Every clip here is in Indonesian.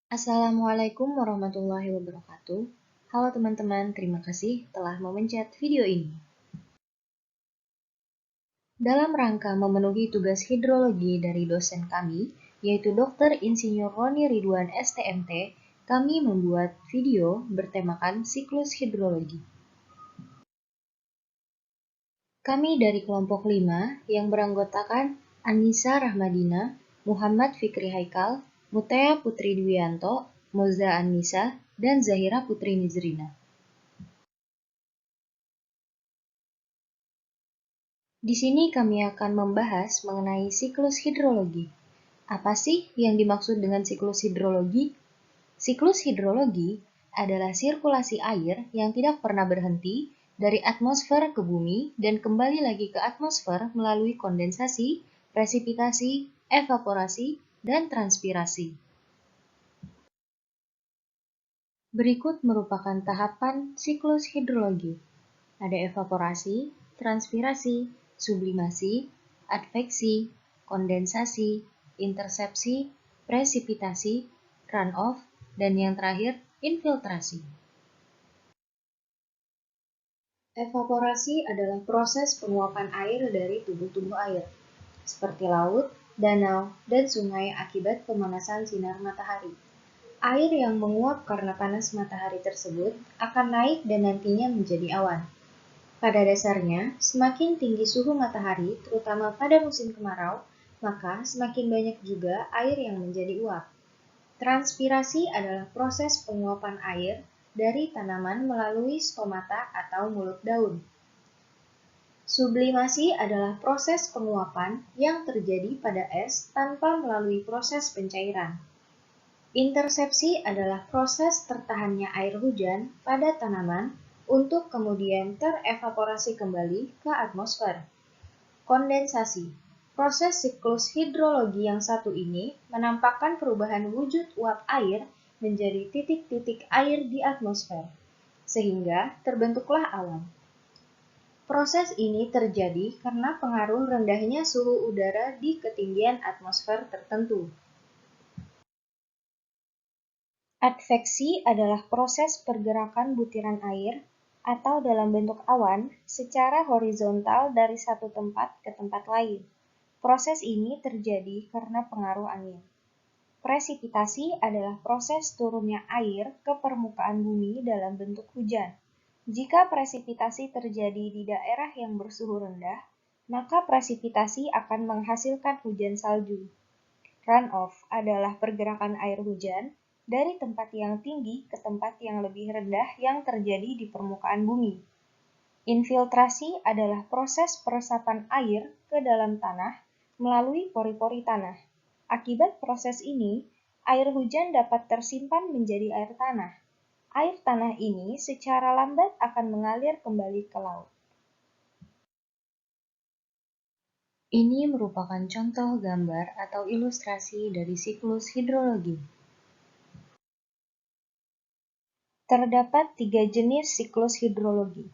Assalamualaikum warahmatullahi wabarakatuh. Halo teman-teman, terima kasih telah memencet video ini. Dalam rangka memenuhi tugas hidrologi dari dosen kami, yaitu Dr. Insinyur Roni Ridwan STMT, kami membuat video bertemakan siklus hidrologi. Kami dari kelompok 5 yang beranggotakan Anissa Rahmadina, Muhammad Fikri Haikal, Mutea Putri Dwianto, Moza Annisa, dan Zahira Putri Nizrina. Di sini kami akan membahas mengenai siklus hidrologi. Apa sih yang dimaksud dengan siklus hidrologi? Siklus hidrologi adalah sirkulasi air yang tidak pernah berhenti dari atmosfer ke bumi dan kembali lagi ke atmosfer melalui kondensasi, presipitasi, evaporasi, dan transpirasi. Berikut merupakan tahapan siklus hidrologi. Ada evaporasi, transpirasi, sublimasi, adveksi, kondensasi, intersepsi, presipitasi, runoff, dan yang terakhir, infiltrasi. Evaporasi adalah proses penguapan air dari tubuh-tubuh air, seperti laut, danau, dan sungai akibat pemanasan sinar matahari. Air yang menguap karena panas matahari tersebut akan naik dan nantinya menjadi awan. Pada dasarnya, semakin tinggi suhu matahari, terutama pada musim kemarau, maka semakin banyak juga air yang menjadi uap. Transpirasi adalah proses penguapan air dari tanaman melalui stomata atau mulut daun. Sublimasi adalah proses penguapan yang terjadi pada es tanpa melalui proses pencairan. Intersepsi adalah proses tertahannya air hujan pada tanaman untuk kemudian terevaporasi kembali ke atmosfer. Kondensasi. Proses siklus hidrologi yang satu ini menampakkan perubahan wujud uap air menjadi titik-titik air di atmosfer, sehingga terbentuklah awan. Proses ini terjadi karena pengaruh rendahnya suhu udara di ketinggian atmosfer tertentu. Adveksi adalah proses pergerakan butiran air atau dalam bentuk awan secara horizontal dari satu tempat ke tempat lain. Proses ini terjadi karena pengaruh angin. Presipitasi adalah proses turunnya air ke permukaan bumi dalam bentuk hujan. Jika presipitasi terjadi di daerah yang bersuhu rendah, maka presipitasi akan menghasilkan hujan salju. Runoff adalah pergerakan air hujan dari tempat yang tinggi ke tempat yang lebih rendah yang terjadi di permukaan bumi. Infiltrasi adalah proses peresapan air ke dalam tanah melalui pori-pori tanah. Akibat proses ini, air hujan dapat tersimpan menjadi air tanah. Air tanah ini secara lambat akan mengalir kembali ke laut. Ini merupakan contoh gambar atau ilustrasi dari siklus hidrologi. Terdapat 3 jenis siklus hidrologi.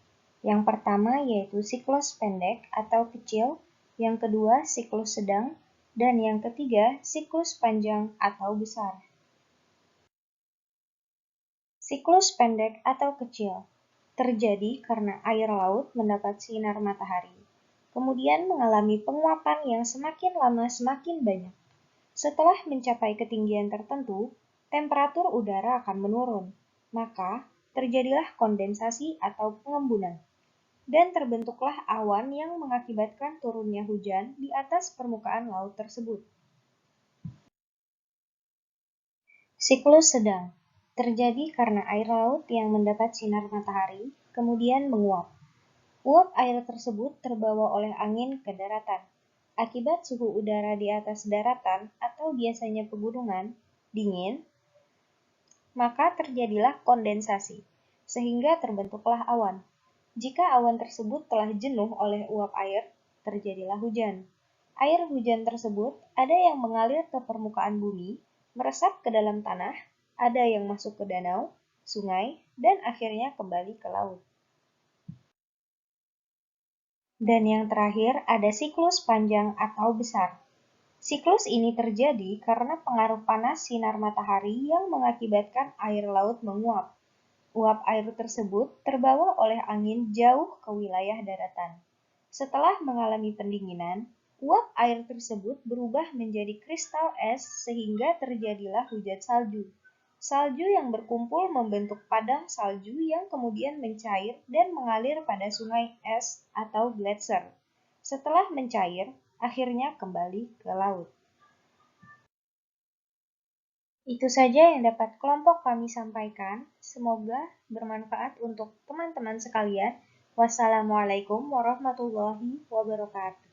Yang pertama yaitu siklus pendek atau kecil, yang kedua siklus sedang, dan yang ketiga siklus panjang atau besar. Siklus pendek atau kecil terjadi karena air laut mendapat sinar matahari, kemudian mengalami penguapan yang semakin lama semakin banyak. Setelah mencapai ketinggian tertentu, temperatur udara akan menurun, maka terjadilah kondensasi atau pengembunan, dan terbentuklah awan yang mengakibatkan turunnya hujan di atas permukaan laut tersebut. Siklus sedang terjadi karena air laut yang mendapat sinar matahari, kemudian menguap. Uap air tersebut terbawa oleh angin ke daratan. Akibat suhu udara di atas daratan atau biasanya pegunungan dingin, maka terjadilah kondensasi, sehingga terbentuklah awan. Jika awan tersebut telah jenuh oleh uap air, terjadilah hujan. Air hujan tersebut ada yang mengalir ke permukaan bumi, meresap ke dalam tanah, ada yang masuk ke danau, sungai, dan akhirnya kembali ke laut. Dan yang terakhir ada siklus panjang atau besar. Siklus ini terjadi karena pengaruh panas sinar matahari yang mengakibatkan air laut menguap. Uap air tersebut terbawa oleh angin jauh ke wilayah daratan. Setelah mengalami pendinginan, uap air tersebut berubah menjadi kristal es sehingga terjadilah hujan salju. Salju yang berkumpul membentuk padang salju yang kemudian mencair dan mengalir pada sungai es atau gletser. Setelah mencair, akhirnya kembali ke laut. Itu saja yang dapat kelompok kami sampaikan. Semoga bermanfaat untuk teman-teman sekalian. Wassalamualaikum warahmatullahi wabarakatuh.